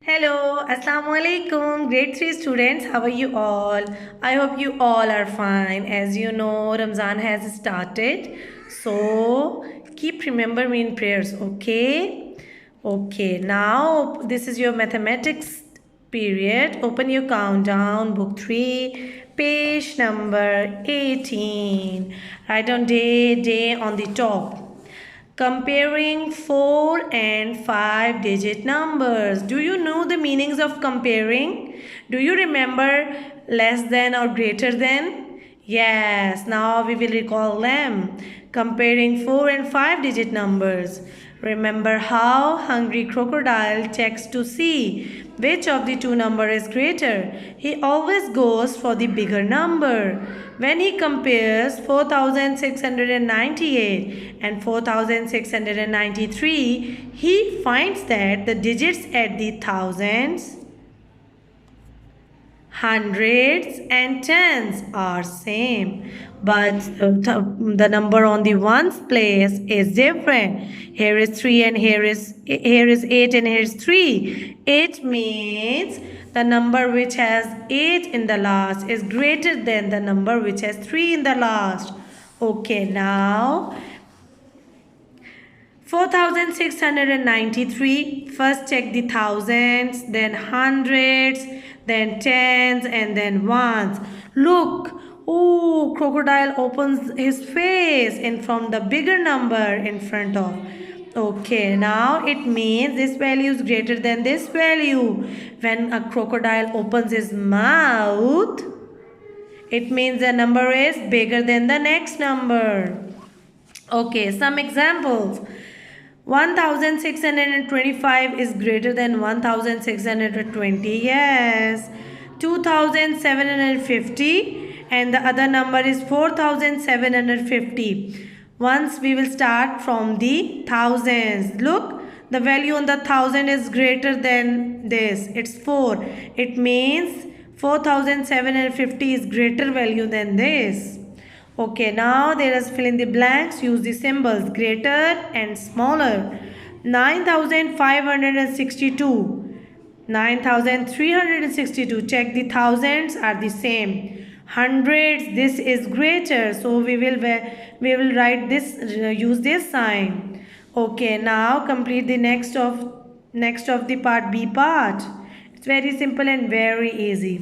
Hello, Assalamu alaikum, grade 3 students. How are you all? I hope you all are fine. As you know, Ramzan has started. So, keep remember me in prayers, okay? Okay, now this is your mathematics period. Open your countdown, book 3, page number 18. Write down day on the top. Comparing 4 and 5 digit numbers. Do you know the meanings of comparing? Do you remember less than or greater than? Yes, now we will recall them. Comparing 4 and 5 digit numbers. Remember how hungry crocodile checks to see which of the two number is greater. He always goes for the bigger number. When he compares 4698 and 4693, he finds that the digits at the thousands, hundreds and tens are same, but the number on the ones place is different. Here is 3 and here is 8 and here is 3. It means the number which has 8 in the last is greater than the number which has 3 in the last. Okay, now 4693. First check the thousands, then hundreds, then tens, and then ones. Look, oh, crocodile opens his face in from the bigger number in front of. Okay, now it means this value is greater than this value. When a crocodile opens his mouth, it means the number is bigger than the next number. Okay, some examples. 1625 is greater than 1620. Yes. 2750 and the other number is 4750. Once we will start from the thousands. Look, the value on the thousand is greater than this. It's 4. It means 4750 is greater value than this. Okay, now there is fill in the blanks. Use the symbols greater and smaller. 9562. 9362. Check the thousands are the same. Hundreds, this is greater, so we will write this, use this sign. Okay, now complete the next of the part B part. It's very simple and very easy.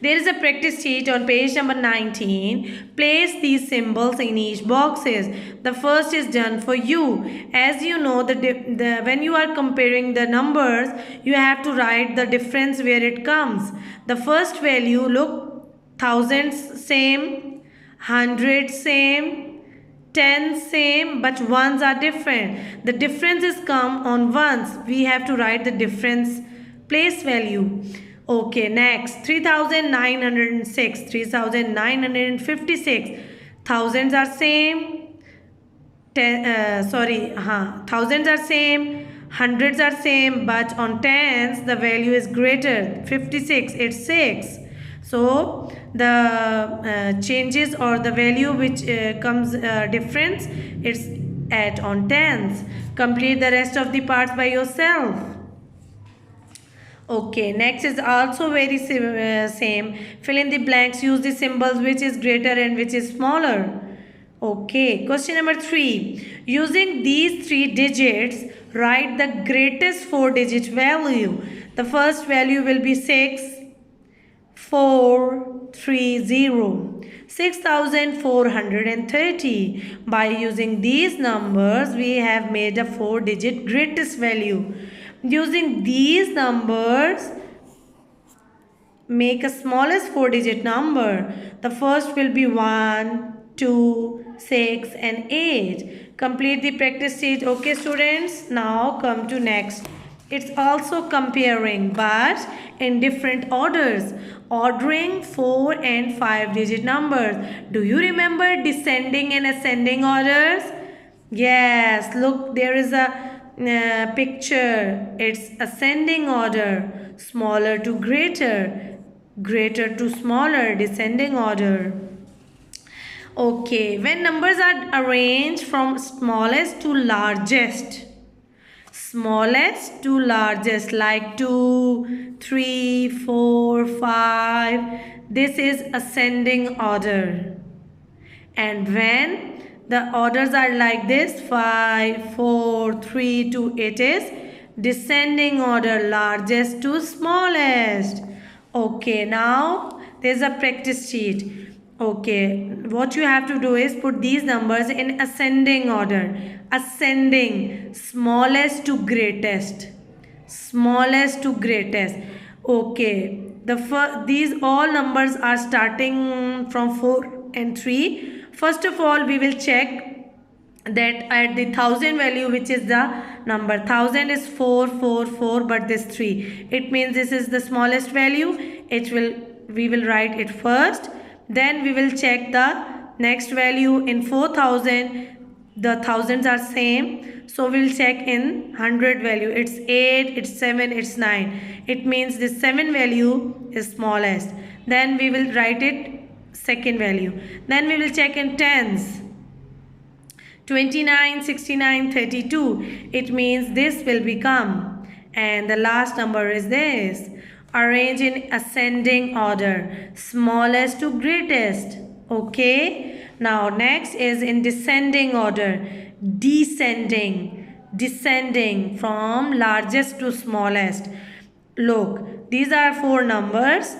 There is a practice sheet on page number 19. Place these symbols in each boxes. The first is done for you. As you know, when you are comparing the numbers, you have to write the difference where it comes. The first value, look, thousands same, hundreds same, tens same, but ones are different. The differences come on ones. We have to write the difference place value. Okay, next 3906, 3956. Thousands are same. Thousands are same. Hundreds are same, but on tens the value is greater. 56, it's 6. So the changes or the value which comes difference, it's at on tens. Complete the rest of the parts by yourself. Okay, next is also very same. Fill in the blanks. Use the symbols which is greater and which is smaller. Okay, question number 3. Using these 3 digits, write the greatest 4-digit value. The first value will be 6430. 6430. By using these numbers, we have made a 4-digit greatest value. Using these numbers, make a smallest 4-digit number. The first will be 1, 2, 6 and 8. Complete the practice stage. Okay, students, now come to next. It's also comparing, but in different orders. Ordering 4 and 5-digit numbers. Do you remember descending and ascending orders? Yes, look, there is a picture. It's ascending order, smaller to greater, greater to smaller, descending order. Okay, when numbers are arranged from smallest to largest, smallest to largest, like 2, 3, 4, 5. This is ascending order. And when the orders are like this, 5, 4, 3, 2, it is descending order, largest to smallest. Okay, now there's a practice sheet. Okay, what you have to do is put these numbers in ascending order. Ascending, smallest to greatest. Smallest to greatest. Okay, these all numbers are starting from 4 and 3. First of all, we will check that at the 1000 value, which is the number 1000 is 4, 4, 4, but this 3. It means this is the smallest value. We will write it first. Then we will check the next value in 4000. The thousands are same. So we will check in 100 value. It's 8, it's 7, it's 9. It means this 7 value is smallest. Then we will write it second value. Then we will check in tens. 29, 69, 32. It means this will become. And the last number is this. Arrange in ascending order. Smallest to greatest. Okay. Now next is in descending order. Descending. Descending from largest to smallest. Look. These are 4 numbers.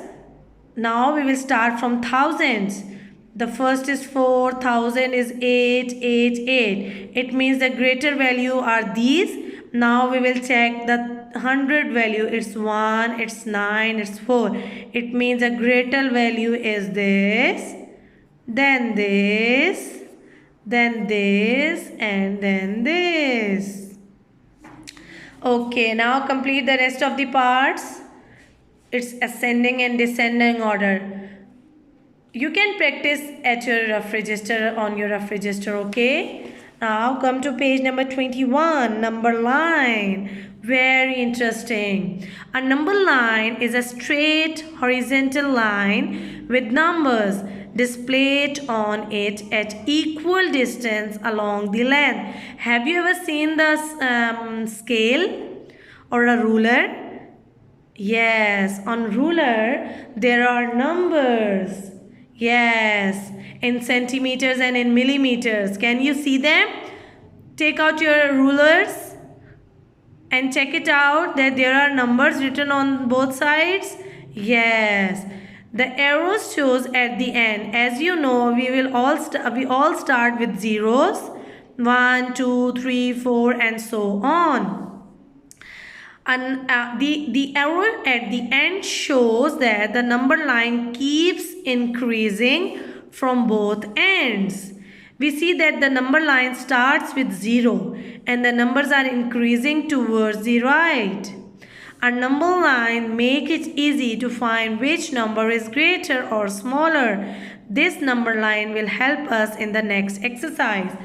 Now we will start from thousands. The first is 4, 1000 is 8, 8, 8. It means the greater value are these. Now we will check the 100 value. It's 1, it's 9, it's 4. It means the greater value is this, then this, then this, and then this. Okay, now complete the rest of the parts. It's ascending and descending order. You can practice at your rough register, on your rough register, okay? Now come to page number 21, number line. Very interesting. A number line is a straight horizontal line with numbers displayed on it at equal distance along the length. Have you ever seen the scale or a ruler? Yes, on ruler there are numbers. Yes, in centimeters and in millimeters. Can you see them? Take out your rulers and check it out that there are numbers written on both sides. Yes, the arrows shows at the end. As you know, we all start with zeros. 1, 2, 3, 4, and so on. And the arrow at the end shows that the number line keeps increasing from both ends. We see that the number line starts with 0 and the numbers are increasing towards the right. A number line makes it easy to find which number is greater or smaller. This number line will help us in the next exercise.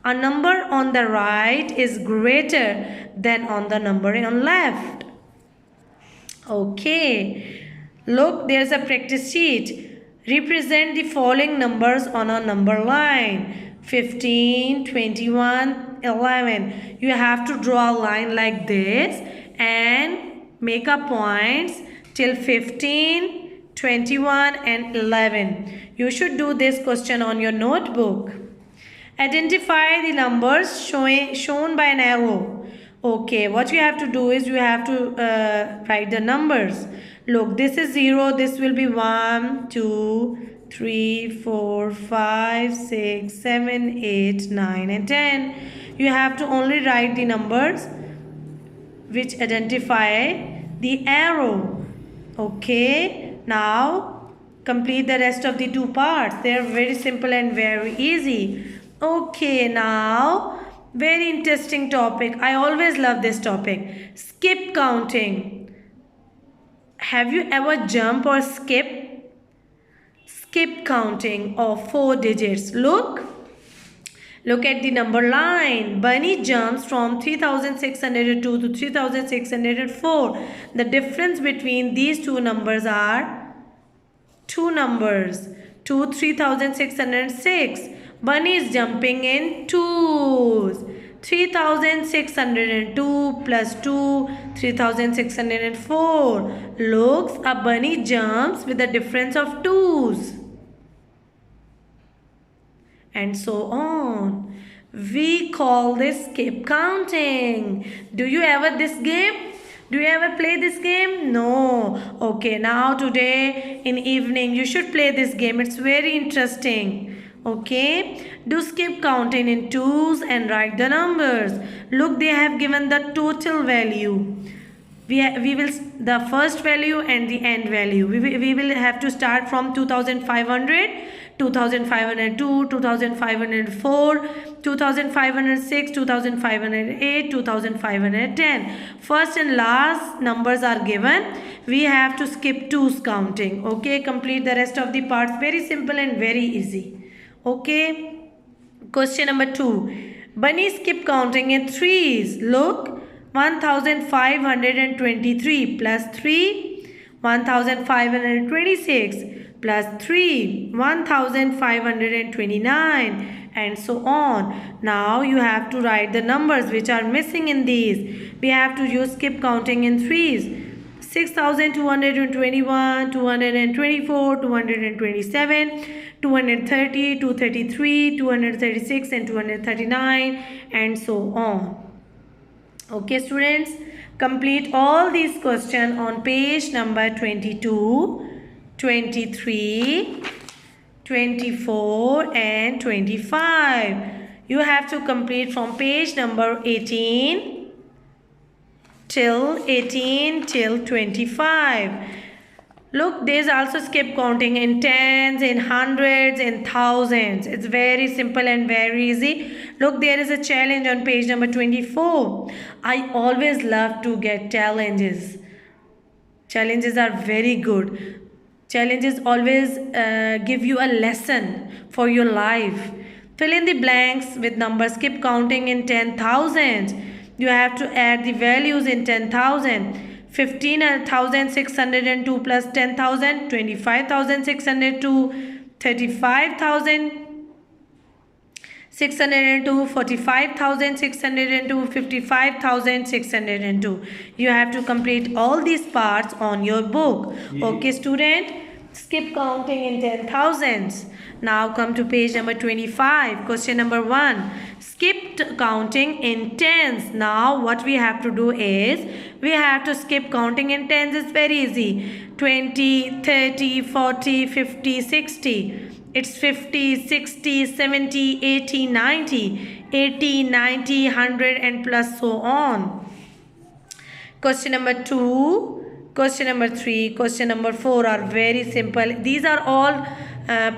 A number on the right is greater than on the number on left. Okay. Look, there's a practice sheet. Represent the following numbers on a number line. 15, 21, 11. You have to draw a line like this and make up points till 15, 21 and 11. You should do this question on your notebook. Identify the numbers shown by an arrow. Okay, what you have to do is you have to write the numbers. Look, this is 0. This will be 1, 2, 3, 4, 5, 6, 7, 8, 9 and 10. You have to only write the numbers which identify the arrow. Okay, now complete the rest of the 2 parts. They are very simple and very easy. Okay, now very interesting topic. I always love this topic. Skip counting. Have you ever jump or skip? Skip counting of 4 digits. Look at the number line. Bunny jumps from 3602 to 3604. The difference between these 2 numbers are 2 numbers. 3606. Bunny is jumping in 2s. 3602 plus 2, 3604. Looks, a bunny jumps with a difference of 2's. And so on. We call this skip counting. Do you ever this game? Do you ever play this game? No. Okay, now today in evening you should play this game. It's very interesting. Okay, do skip counting in 2's and write the numbers. Look, they have given the total value. We will the first value and the end value. We will have to start from 2500, 2502, 2504, 2506, 2508, 2510. First and last numbers are given. We have to skip 2's counting. Okay, complete the rest of the parts. Very simple and very easy. Okay, question number 2. Bunny skip counting in 3's. Look, 1523 plus 3, 1526 plus 3, 1529, and so on. Now you have to write the numbers which are missing in these. We have to use skip counting in 3's. 6221, 224, 227, 230, 233, 236, and 239, and so on. Okay, students, complete all these questions on page number 22, 23, 24, and 25. You have to complete from page number 18 till 25. Look, there's also skip counting in tens, in hundreds, in thousands. It's very simple and very easy. Look, there is a challenge on page number 24. I always love to get challenges. Challenges are very good. Challenges always give you a lesson for your life. Fill in the blanks with numbers. Skip counting in 10,000. You have to add the values in 10,000. 15,602 plus 10,000, 25,602, 35,602, 45,602, 55,602. You have to complete all these parts on your book. Okay, student? Skip counting in 10,000s. Now come to page number 25. Question number 1. Skip counting in tens. Now what we have to do is we have to skip counting in tens. It's very easy. 20, 30, 40, 50, 60. It's 50, 60, 70, 80, 90. 80, 90, 100 and plus so on. Question number 2. Question number 3, question number 4 are very simple. These are all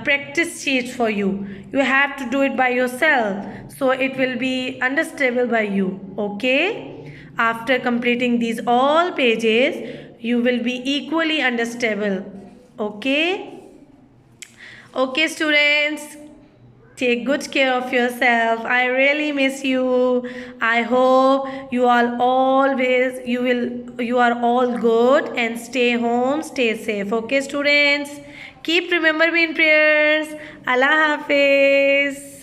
practice sheets for you. You have to do it by yourself, so it will be understandable by you. Okay? After completing these all pages, you will be equally understandable. Okay? Okay, students. Take good care of yourself. I really miss you. I hope you are all good and stay home, stay safe. Okay, students? Keep remember me in prayers. Allah Hafiz.